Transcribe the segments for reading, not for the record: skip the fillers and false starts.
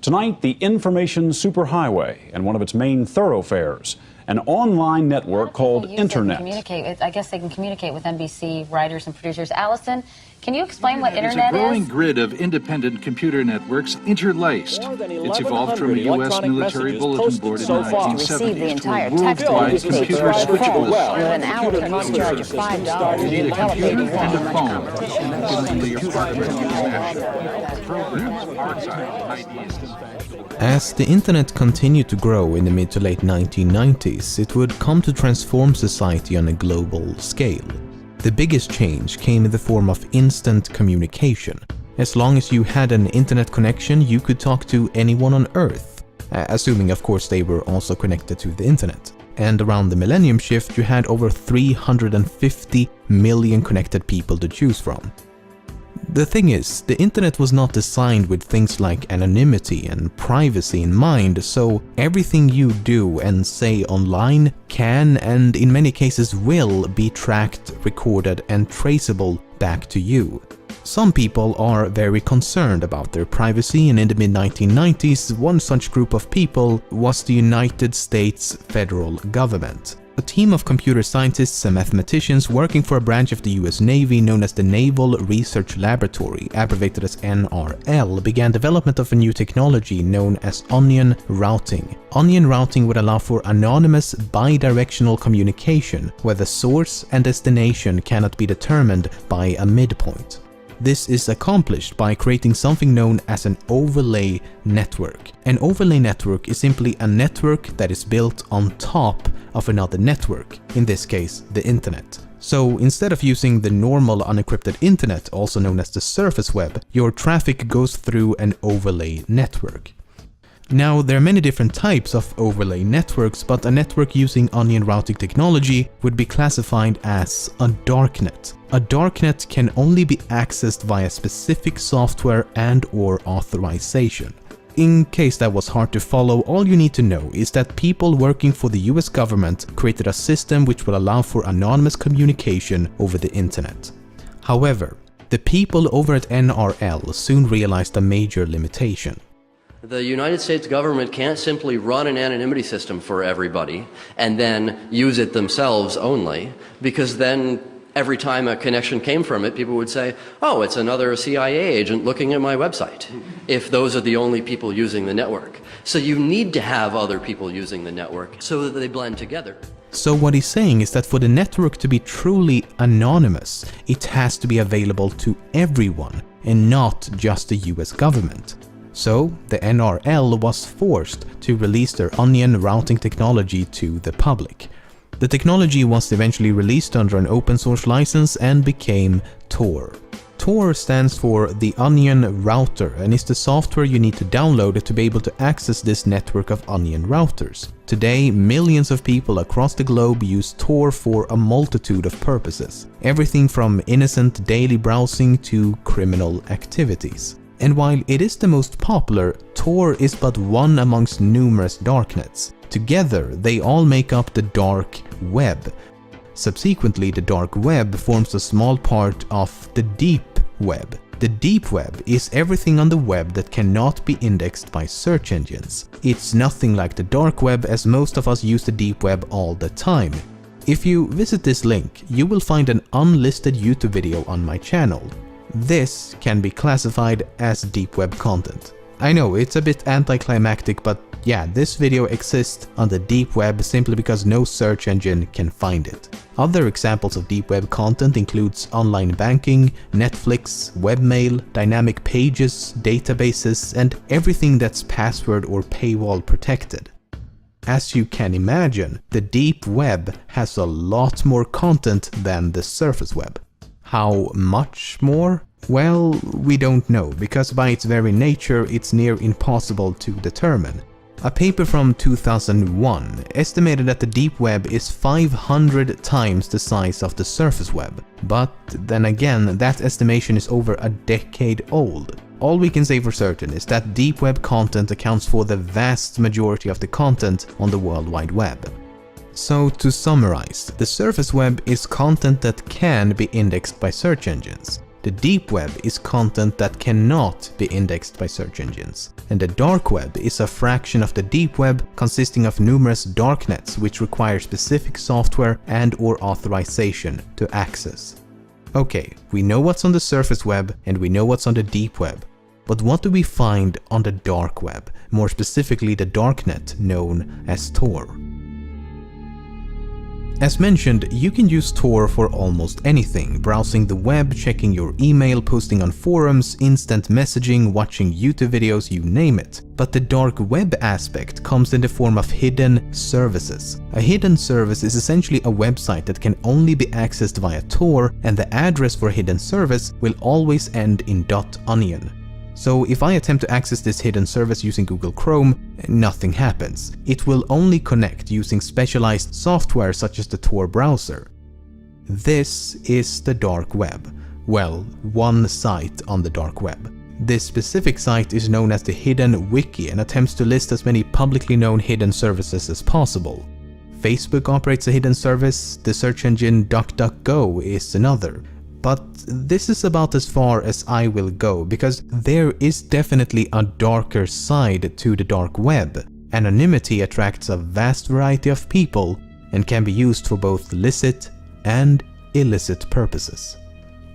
Tonight, the information superhighway and one of its main thoroughfares, an online network called Internet. I guess they can communicate with NBC writers and producers. Allison, can you explain what Internet is? It's a growing grid of independent computer networks interlaced. It's evolved from a U.S. military bulletin board in the 1970s to a worldwide computer switchboard. With an hourly charge of $5. You need a computer and a phone. You're part of international programs, archive, ideas. As the internet continued to grow in the mid to late 1990s, it would come to transform society on a global scale. The biggest change came in the form of instant communication. As long as you had an internet connection, you could talk to anyone on Earth, assuming of course they were also connected to the internet. And around the millennium shift, you had over 350 million connected people to choose from. The thing is, the internet was not designed with things like anonymity and privacy in mind, so everything you do and say online can, and in many cases will, be tracked, recorded and traceable back to you. Some people are very concerned about their privacy, and in the mid-1990s, one such group of people was the United States federal government. A team of computer scientists and mathematicians working for a branch of the US Navy known as the Naval Research Laboratory, abbreviated as NRL, began development of a new technology known as onion routing. Onion routing would allow for anonymous bidirectional communication where the source and destination cannot be determined by a midpoint. This is accomplished by creating something known as an overlay network. An overlay network is simply a network that is built on top of another network, in this case the internet. So instead of using the normal unencrypted internet, also known as the surface web, your traffic goes through an overlay network. Now, there are many different types of overlay networks, but a network using onion routing technology would be classified as a darknet. A darknet can only be accessed via specific software and/or authorization. In case that was hard to follow, all you need to know is that people working for the US government created a system which will allow for anonymous communication over the internet. However, the people over at NRL soon realized a major limitation. The United States government can't simply run an anonymity system for everybody and then use it themselves only, because then every time a connection came from it, people would say, oh, it's another CIA agent looking at my website, if those are the only people using the network. So you need to have other people using the network so that they blend together. So what he's saying is that for the network to be truly anonymous, it has to be available to everyone and not just the US government. So the NRL was forced to release their onion routing technology to the public. The technology was eventually released under an open source license and became Tor. Tor stands for the Onion Router and is the software you need to download to be able to access this network of onion routers. Today, millions of people across the globe use Tor for a multitude of purposes, everything from innocent daily browsing to criminal activities. And while it is the most popular, Tor is but one amongst numerous darknets. Together, they all make up the dark web. Subsequently, the dark web forms a small part of the deep web. The deep web is everything on the web that cannot be indexed by search engines. It's nothing like the dark web, as most of us use the deep web all the time. If you visit this link, you will find an unlisted YouTube video on my channel. This can be classified as deep web content. I know it's a bit anticlimactic, but yeah, this video exists on the deep web simply because no search engine can find it. Other examples of deep web content includes online banking, Netflix, webmail, dynamic pages, databases, and everything that's password or paywall protected. As you can imagine, the deep web has a lot more content than the surface web. How much more? Well, we don't know, because by its very nature it's near impossible to determine. A paper from 2001 estimated that the deep web is 500 times the size of the surface web. But then again, that estimation is over a decade old. All we can say for certain is that deep web content accounts for the vast majority of the content on the World Wide Web. So to summarize, the surface web is content that can be indexed by search engines. The deep web is content that cannot be indexed by search engines, and the dark web is a fraction of the deep web, consisting of numerous darknets which require specific software and/or authorization to access. Okay, we know what's on the surface web and we know what's on the deep web, but what do we find on the dark web, more specifically the darknet known as Tor? As mentioned, you can use Tor for almost anything, browsing the web, checking your email, posting on forums, instant messaging, watching YouTube videos, you name it. But the dark web aspect comes in the form of hidden services. A hidden service is essentially a website that can only be accessed via Tor, and the address for a hidden service will always end in .onion. So if I attempt to access this hidden service using Google Chrome, nothing happens. It will only connect using specialized software such as the Tor browser. This is the dark web. Well, one site on the dark web. This specific site is known as the Hidden Wiki and attempts to list as many publicly known hidden services as possible. Facebook operates a hidden service, the search engine DuckDuckGo is another. But this is about as far as I will go, because there is definitely a darker side to the dark web. Anonymity attracts a vast variety of people and can be used for both licit and illicit purposes.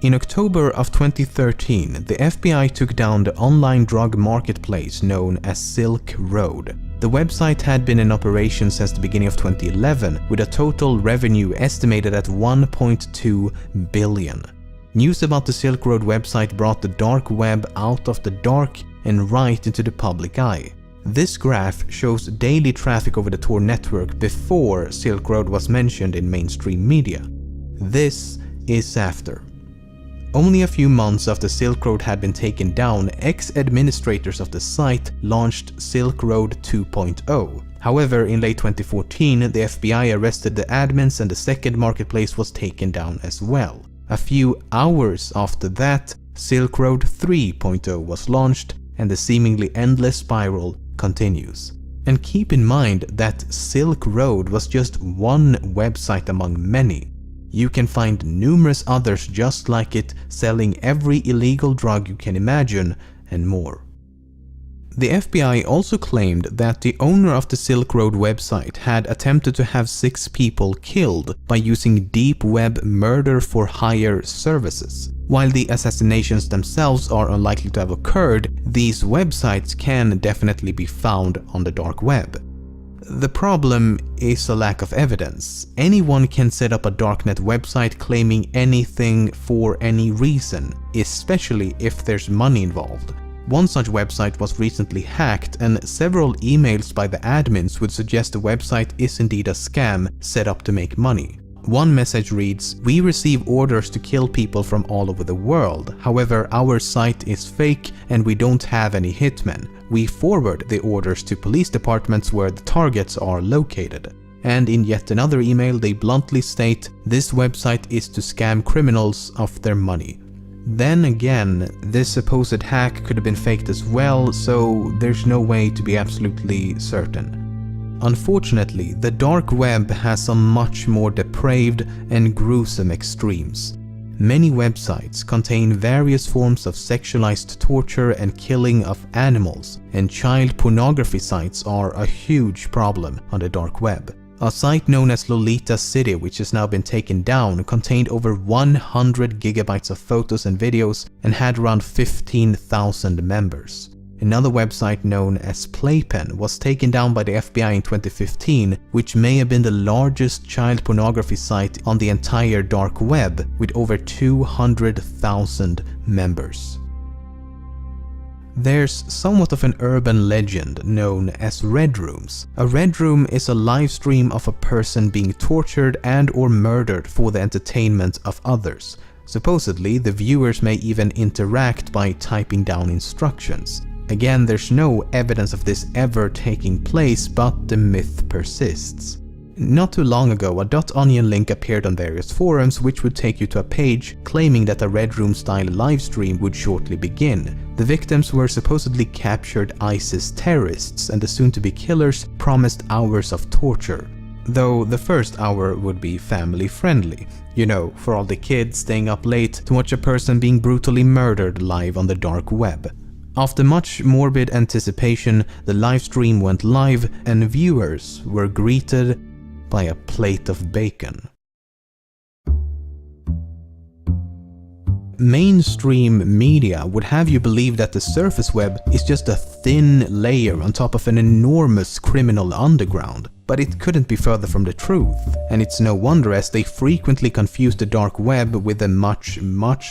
In October of 2013, the FBI took down the online drug marketplace known as Silk Road. The website had been in operation since the beginning of 2011, with a total revenue estimated at 1.2 billion. News about the Silk Road website brought the dark web out of the dark and right into the public eye. This graph shows daily traffic over the Tor network before Silk Road was mentioned in mainstream media. This is after. Only a few months after Silk Road had been taken down, ex-administrators of the site launched Silk Road 2.0. However, in late 2014, the FBI arrested the admins and the second marketplace was taken down as well. A few hours after that, Silk Road 3.0 was launched and the seemingly endless spiral continues. And keep in mind that Silk Road was just one website among many. You can find numerous others just like it, selling every illegal drug you can imagine and more. The FBI also claimed that the owner of the Silk Road website had attempted to have 6 people killed by using deep web murder for hire services. While the assassinations themselves are unlikely to have occurred, these websites can definitely be found on the dark web. The problem is a lack of evidence. Anyone can set up a darknet website claiming anything for any reason, especially if there's money involved. One such website was recently hacked, and several emails by the admins would suggest the website is indeed a scam set up to make money. One message reads, "We receive orders to kill people from all over the world. However, our site is fake and we don't have any hitmen. We forward the orders to police departments where the targets are located." And in yet another email, they bluntly state, "This website is to scam criminals of their money." Then again, this supposed hack could have been faked as well, so there's no way to be absolutely certain. Unfortunately, the dark web has some much more depraved and gruesome extremes. Many websites contain various forms of sexualized torture and killing of animals, and child pornography sites are a huge problem on the dark web. A site known as Lolita City, which has now been taken down, contained over 100 gigabytes of photos and videos and had around 15,000 members. Another website known as Playpen was taken down by the FBI in 2015, which may have been the largest child pornography site on the entire dark web, with over 200,000 members. There's somewhat of an urban legend known as Red Rooms. A Red Room is a live stream of a person being tortured and or murdered for the entertainment of others. Supposedly, the viewers may even interact by typing down instructions. Again, there's no evidence of this ever taking place, but the myth persists. Not too long ago, a .onion link appeared on various forums which would take you to a page claiming that a Red Room style livestream would shortly begin. The victims were supposedly captured ISIS terrorists, and the soon-to-be killers promised hours of torture. Though the first hour would be family friendly. You know, for all the kids staying up late to watch a person being brutally murdered live on the dark web. After much morbid anticipation, the live stream went live and viewers were greeted by a plate of bacon. Mainstream media would have you believe that the surface web is just a thin layer on top of an enormous criminal underground, but it couldn't be further from the truth, and it's no wonder as they frequently confuse the dark web with the much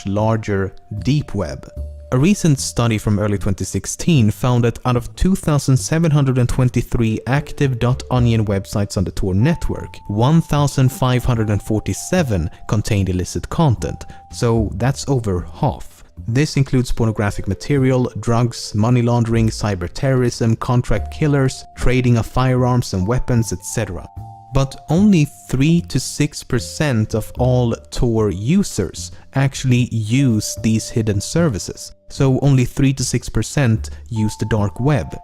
larger deep web. A recent study from early 2016 found that out of 2,723 active .onion websites on the Tor network, 1,547 contained illicit content, so that's over half. This includes pornographic material, drugs, money laundering, cyber terrorism, contract killers, trading of firearms and weapons, etc. But only 3 to 6% of all Tor users actually use these hidden services. So only 3 to 6% use the dark web.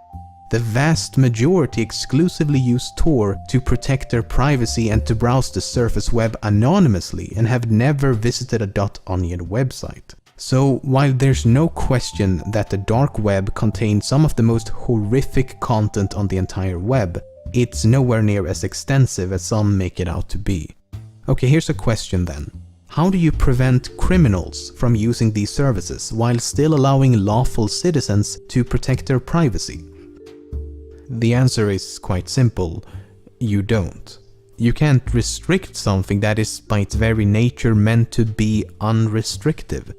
The vast majority exclusively use Tor to protect their privacy and to browse the surface web anonymously and have never visited a .onion website. So while there's no question that the dark web contains some of the most horrific content on the entire web, it's nowhere near as extensive as some make it out to be. Okay, here's a question then. How do you prevent criminals from using these services while still allowing lawful citizens to protect their privacy? The answer is quite simple. You don't. You can't restrict something that is by its very nature meant to be unrestrictive.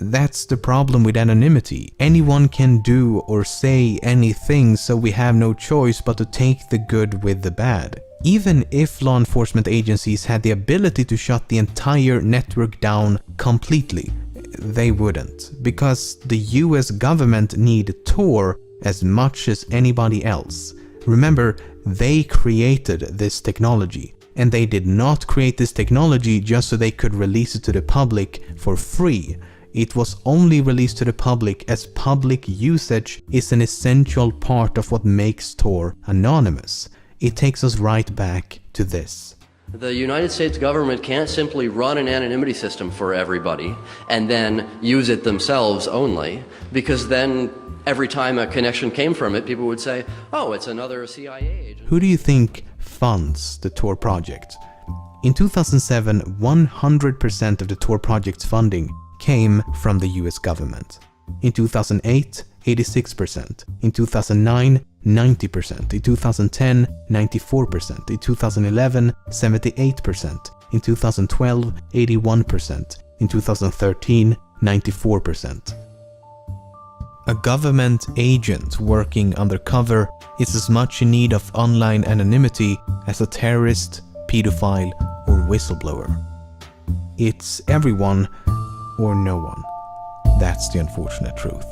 That's the problem with anonymity. Anyone can do or say anything, so we have no choice but to take the good with the bad. Even if law enforcement agencies had the ability to shut the entire network down completely, they wouldn't, because the US government need Tor as much as anybody else. Remember, they created this technology, and they did not create this technology just so they could release it to the public for free. It was only released to the public as public usage is an essential part of what makes Tor anonymous. It takes us right back to this. The United States government can't simply run an anonymity system for everybody and then use it themselves only, because then every time a connection came from it, people would say, oh, it's another CIA agent. Who do you think funds the Tor project? In 2007, 100% of the Tor project's funding came from the US government. In 2008, 86%. In 2009, 90%. In 2010, 94%. In 2011, 78%. In 2012, 81%. In 2013, 94%. A government agent working undercover is as much in need of online anonymity as a terrorist, pedophile, or whistleblower. It's everyone or no one. That's the unfortunate truth.